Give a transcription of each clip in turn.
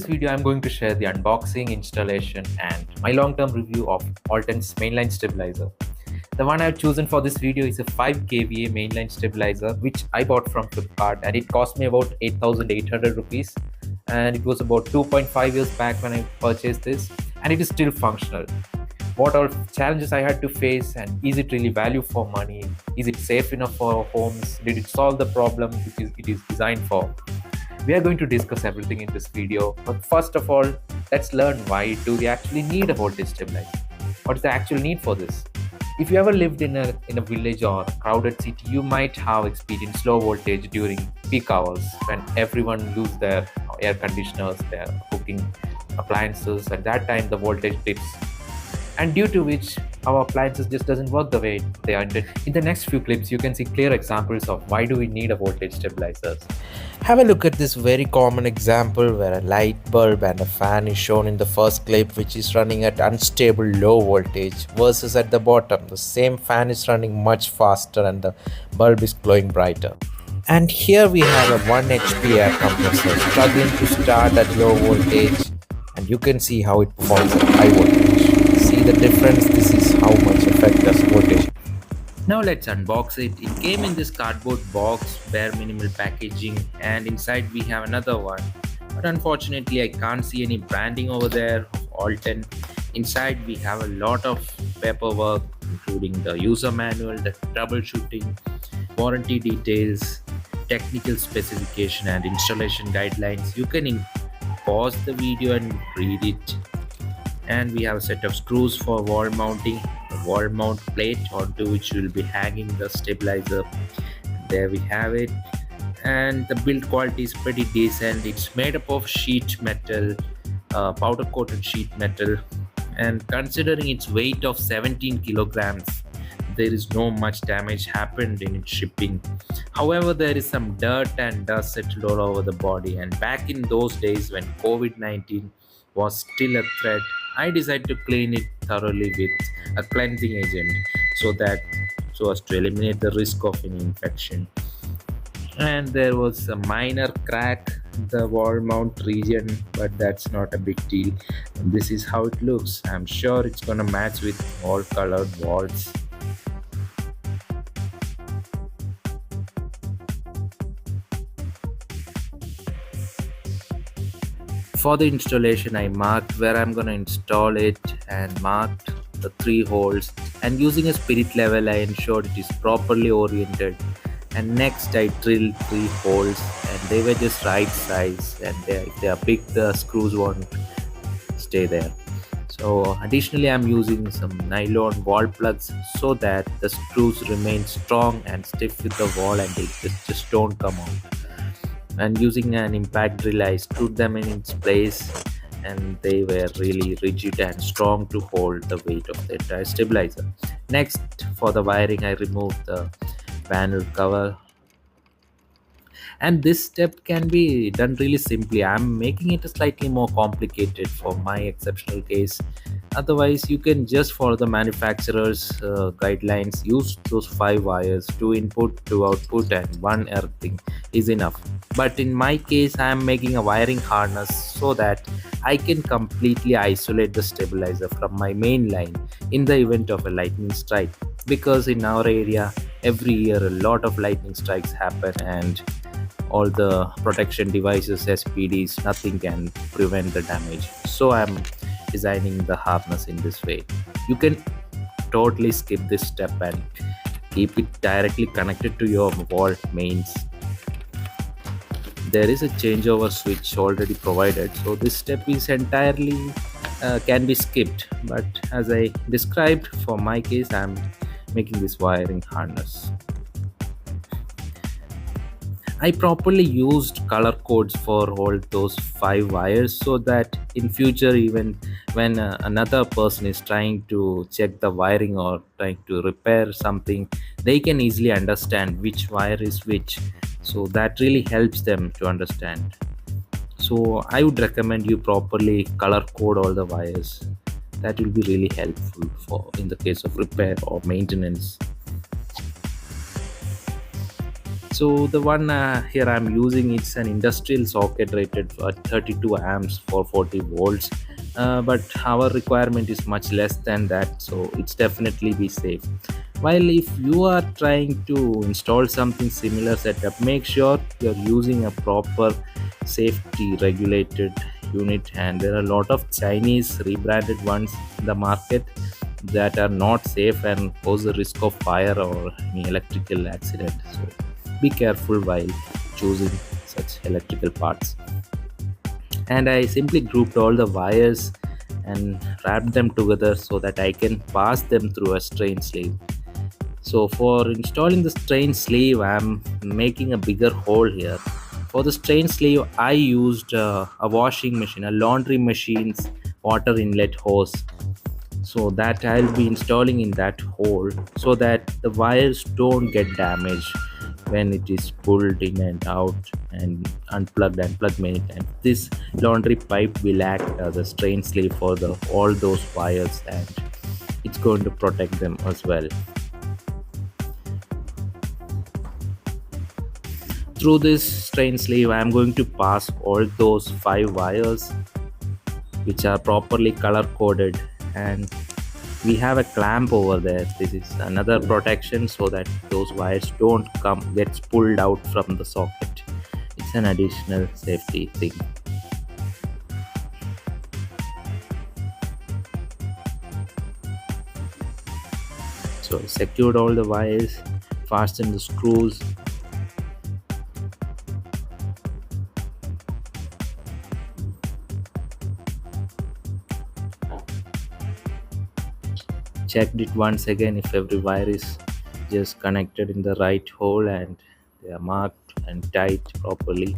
video, I'm going to share the unboxing, installation, and my long-term review of Aulten's mainline stabilizer. The one I've chosen for this video is a 5 kVA mainline stabilizer, which I bought from Flipkart, and it cost me about 8,800 rupees. And it was about 2.5 years back when I purchased this, and it is still functional. What all challenges I had to face, and is it really value for money? Is it safe enough for homes? Did it solve the problem it is designed for? We are going to discuss everything in this video, but first of all, let's learn why do we actually need a voltage stabilizer? What is the actual need for this? If you ever lived in a village or a crowded city, you might have experienced low voltage during peak hours when everyone lose their air conditioners, their cooking appliances. At that time, the voltage dips, and due to which our appliances just doesn't work the way they are intended. In the next few clips, you can see clear examples of why do we need a voltage stabilizers. Have a look at this very common example where a light bulb and a fan is shown in the first clip, which is running at unstable low voltage, versus at the bottom the same fan is running much faster and the bulb is glowing brighter. And here we have a 1 HP air compressor struggling to start at low voltage, and you can see how it performs at high voltage. See the difference? This is how much effect does voltage. Now let's unbox it. It came in this cardboard box, bare minimal packaging, and inside we have another one. But unfortunately, I can't see any branding over there of Aulten. Inside we have a lot of paperwork, including the user manual, the troubleshooting, warranty details, technical specification, and installation guidelines. You can pause the video and read it. And we have a set of screws for wall mounting, a wall mount plate onto which we will be hanging the stabilizer. There we have it, and the build quality is pretty decent. It's made up of sheet metal, powder coated sheet metal, and considering its weight of 17 kilograms, there is no much damage happened in its shipping. However, there is some dirt and dust settled all over the body, and back in those days when COVID-19 was still a threat, I decided to clean it thoroughly with a cleansing agent so as to eliminate the risk of any infection. And there was a minor crack in the wall mount region, but that's not a big deal. And this is how it looks. I'm sure it's gonna match with all colored walls. For the installation, I marked where I'm gonna install it and marked the 3 holes, and using a spirit level I ensured it is properly oriented. And next I drilled 3 holes, and they were just right size, and if they are big, the screws won't stay there. So additionally, I'm using some nylon wall plugs so that the screws remain strong and stiff with the wall, and they just don't come out. And using an impact drill, I screwed them in its place, and they were really rigid and strong to hold the weight of the entire stabilizer. Next, for the wiring, I removed the panel cover, and this step can be done really simply. I'm making it slightly more complicated for my exceptional case. Otherwise, you can just follow the manufacturer's guidelines. Use those 5 wires, 2 input, 2 output, and 1 earthing is enough. But in my case, I am making a wiring harness so that I can completely isolate the stabilizer from my main line in the event of a lightning strike, because in our area every year a lot of lightning strikes happen, and all the protection devices, SPDs, nothing can prevent the damage. So I'm designing the harness in this way. You can totally skip this step and keep it directly connected to your wall mains. There is a changeover switch already provided, so this step is entirely can be skipped, but as I described, for my case I'm making this wiring harness. I properly used color codes for all those 5 wires so that in future, even when another person is trying to check the wiring or trying to repair something, they can easily understand which wire is which. So that really helps them to understand. So I would recommend you properly color code all the wires. That will be really helpful for in the case of repair or maintenance. So the one here I'm using, it's an industrial socket rated for 32 amps for 40 volts, but our requirement is much less than that, so it's definitely be safe. While if you are trying to install something similar setup, make sure you're using a proper safety regulated unit, and there are a lot of Chinese rebranded ones in the market that are not safe and pose a risk of fire or any electrical accident. So be careful while choosing such electrical parts. And I simply grouped all the wires and wrapped them together so that I can pass them through a strain sleeve. So for installing the strain sleeve, I'm making a bigger hole here. For the strain sleeve, I used a washing machine, a laundry machine's water inlet hose, so that I'll be installing in that hole so that the wires don't get damaged when it is pulled in and out and unplugged and plugged many times. This laundry pipe will act as a strain sleeve for the all those wires, and it's going to protect them as well. Through this strain sleeve, I am going to pass all those 5 wires which are properly color coded, and we have a clamp over there. This is another protection so that those wires don't come gets pulled out from the socket. It's an additional safety thing. So I secured all the wires, fastened the screws, checked it once again if every wire is just connected in the right hole and they are marked and tight properly.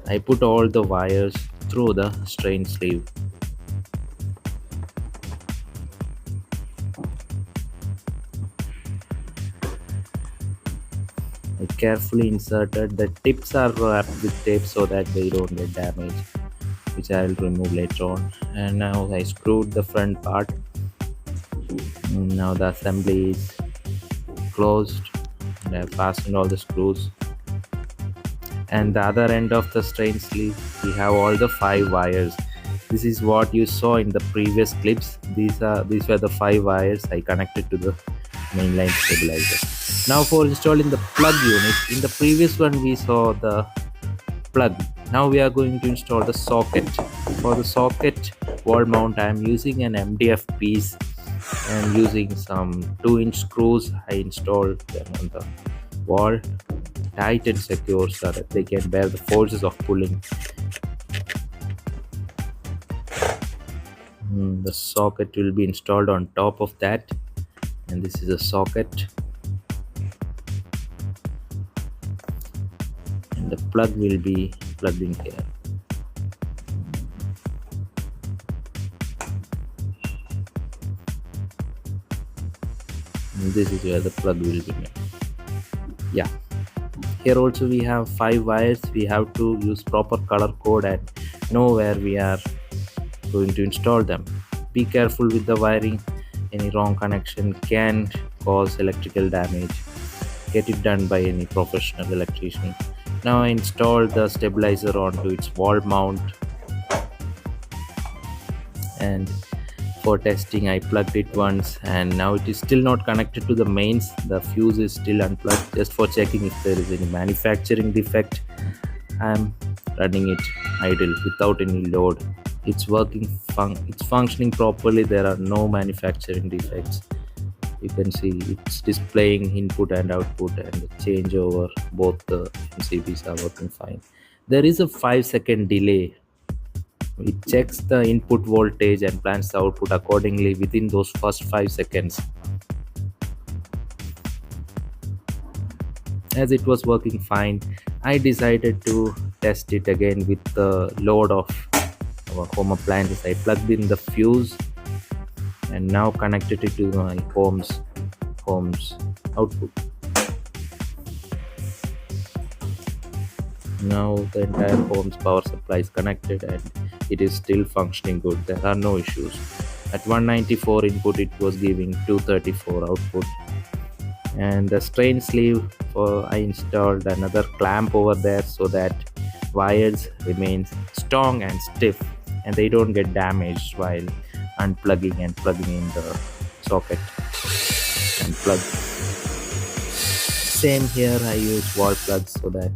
I put all the wires through the strain sleeve. I carefully inserted. The tips are wrapped with tape so that they don't get damaged, which I will remove later on. And now I screwed the front part. Now the assembly is closed and I fastened all the screws. And the other end of the strain sleeve, we have all the 5 wires. This is what you saw in the previous clips. These were the 5 wires I connected to the mainline stabilizer. Now for installing the plug unit, in the previous one we saw the plug. Now we are going to install the socket. For the socket wall mount, I am using an MDF piece and using some 2-inch screws. I installed them on the wall, tight and secure so that they can bear the forces of pulling. The socket will be installed on top of that, and this is a socket, and the plug will be plugged in here. And this is where the plug will be made. Yeah, here also we have 5 wires. We have to use proper color code and know where we are going to install them. Be careful with the wiring. Any wrong connection can cause electrical damage. Get it done by any professional electrician. Now I installed the stabilizer onto its wall mount, and for testing I plugged it once, and now it is still not connected to the mains. The fuse is still unplugged. Just for checking if there is any manufacturing defect, I am running it idle without any load. It's working, it's functioning properly. There are no manufacturing defects. You can see it's displaying input and output, and the changeover, both the MCBs are working fine. There is a 5-second delay. It checks the input voltage and plans the output accordingly within those first 5 seconds. As it was working fine, I decided to test it again with the load of our home appliances. I plugged in the fuse and now connected it to my home's output. Now the entire home's power supply is connected and it is still functioning good. There are no issues. At 194 input it was giving 234 output. And the strain sleeve, for I installed another clamp over there so that wires remains strong and stiff and they don't get damaged while unplugging and plugging in the socket and plug. Same here, I use wall plugs so that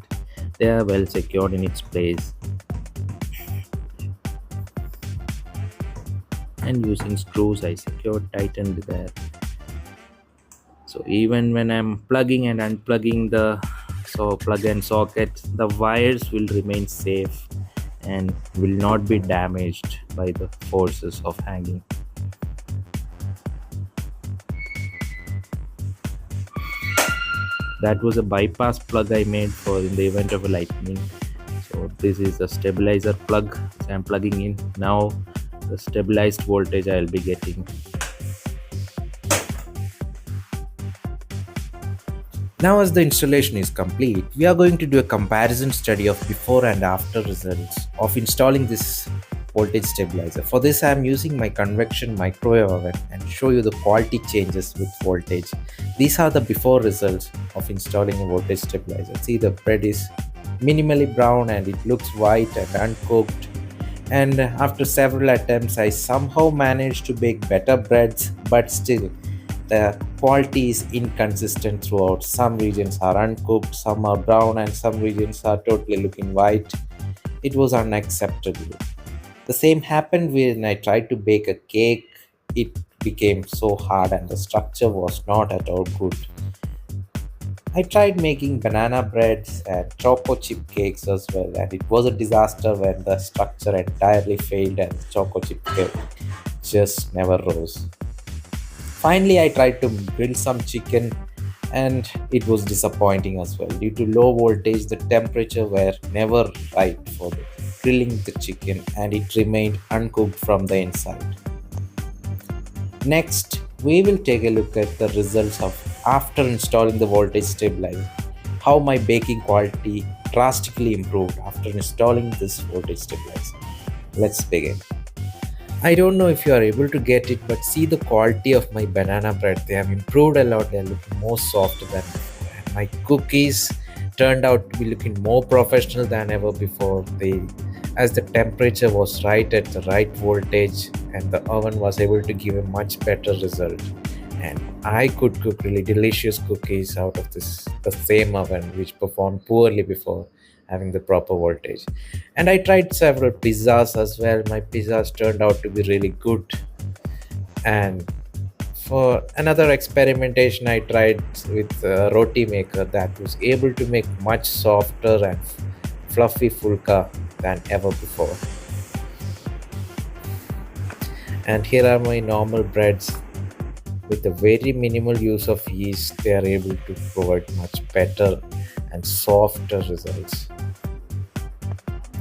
they are well secured in its place, and using screws I secured tightened there. So even when I'm plugging and unplugging the plug and socket, the wires will remain safe and will not be damaged by the forces of hanging. That was a bypass plug I made for in the event of a lightning. So this is a stabilizer plug, so I'm plugging in now. The stabilized voltage I'll be getting. Now as the installation is complete, we are going to do a comparison study of before and after results of installing this voltage stabilizer. For this I am using my convection microwave oven and show you the quality changes with voltage. These are the before results of installing a voltage stabilizer. See, the bread is minimally brown and it looks white and uncooked. And after several attempts I somehow managed to bake better breads, but still the quality is inconsistent throughout. Some regions are uncooked, some are brown, and some regions are totally looking white. It was unacceptable. The same happened when I tried to bake a cake. It became so hard and the structure was not at all good. I tried making banana breads and choco chip cakes as well, and it was a disaster when the structure entirely failed and the choco chip cake just never rose. Finally, I tried to grill some chicken and it was disappointing as well. Due to low voltage, the temperature were never right for the grilling the chicken and it remained uncooked from the inside. Next, we will take a look at the results of after installing the voltage stabilizer. How my baking quality drastically improved after installing this voltage stabilizer. Let's begin. I don't know if you are able to get it, but see the quality of my banana bread. They have improved a lot. They are looking more soft than before. And my cookies turned out to be looking more professional than ever before. As the temperature was right at the right voltage, and the oven was able to give a much better result. And I could cook really delicious cookies out of the same oven, which performed poorly before having the proper voltage. And I tried several pizzas as well. My pizzas turned out to be really good. And for another experimentation, I tried with a roti maker that was able to make much softer and fluffy fulka than ever before. And here are my normal breads. With a very minimal use of yeast, they are able to provide much better and softer results.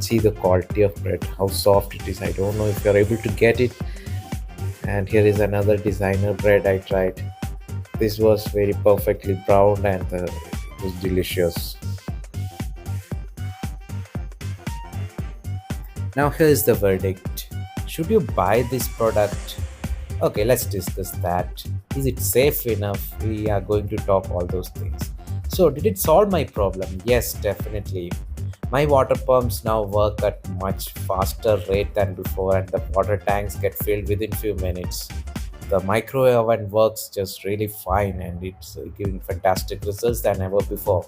See the quality of bread, how soft it is. I don't know if you're able to get it. And here is another designer bread I tried. This was very perfectly browned and it was delicious. Now here is the verdict. Should you buy this product? Okay, let's discuss that. Is it safe enough? We are going to talk all those things. So, did it solve my problem? Yes, definitely. My water pumps now work at much faster rate than before and the water tanks get filled within few minutes. The microwave oven works just really fine and it's giving fantastic results than ever before.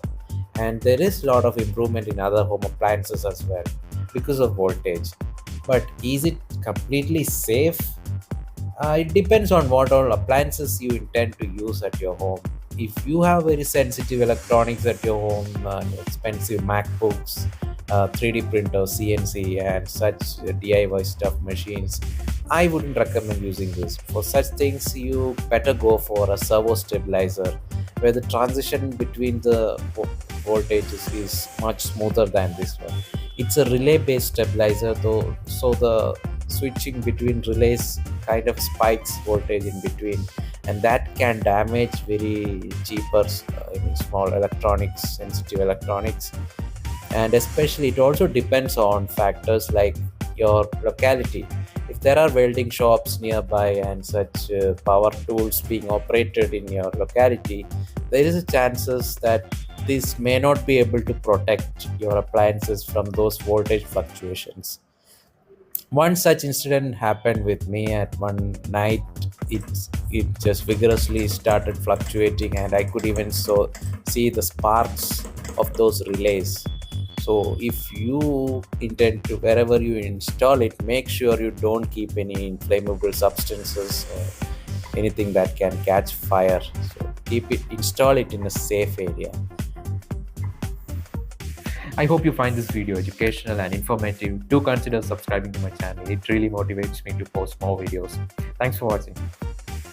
And there is a lot of improvement in other home appliances as well because of voltage. But is it completely safe? It depends on what all appliances you intend to use at your home. If you have very sensitive electronics at your home, expensive MacBooks, 3D printers, CNC, and such DIY stuff machines, I wouldn't recommend using this. For such things, you better go for a servo stabilizer where the transition between the voltages is much smoother than this one. It's a relay based stabilizer though, so the switching between relays kind of spikes voltage in between, and that can damage very cheaper small electronics, sensitive electronics. And especially it also depends on factors like your locality. If if there are welding shops nearby and such power tools being operated in your locality, there is a chances that this may not be able to protect your appliances from those voltage fluctuations. One such incident happened with me at one night. It just vigorously started fluctuating, and I could even see the sparks of those relays. So if you intend to, wherever you install it, make sure you don't keep any inflammable substances or anything that can catch fire. So install it in a safe area. I hope you find this video educational and informative. Do consider subscribing to my channel. It really motivates me to post more videos. Thanks for watching.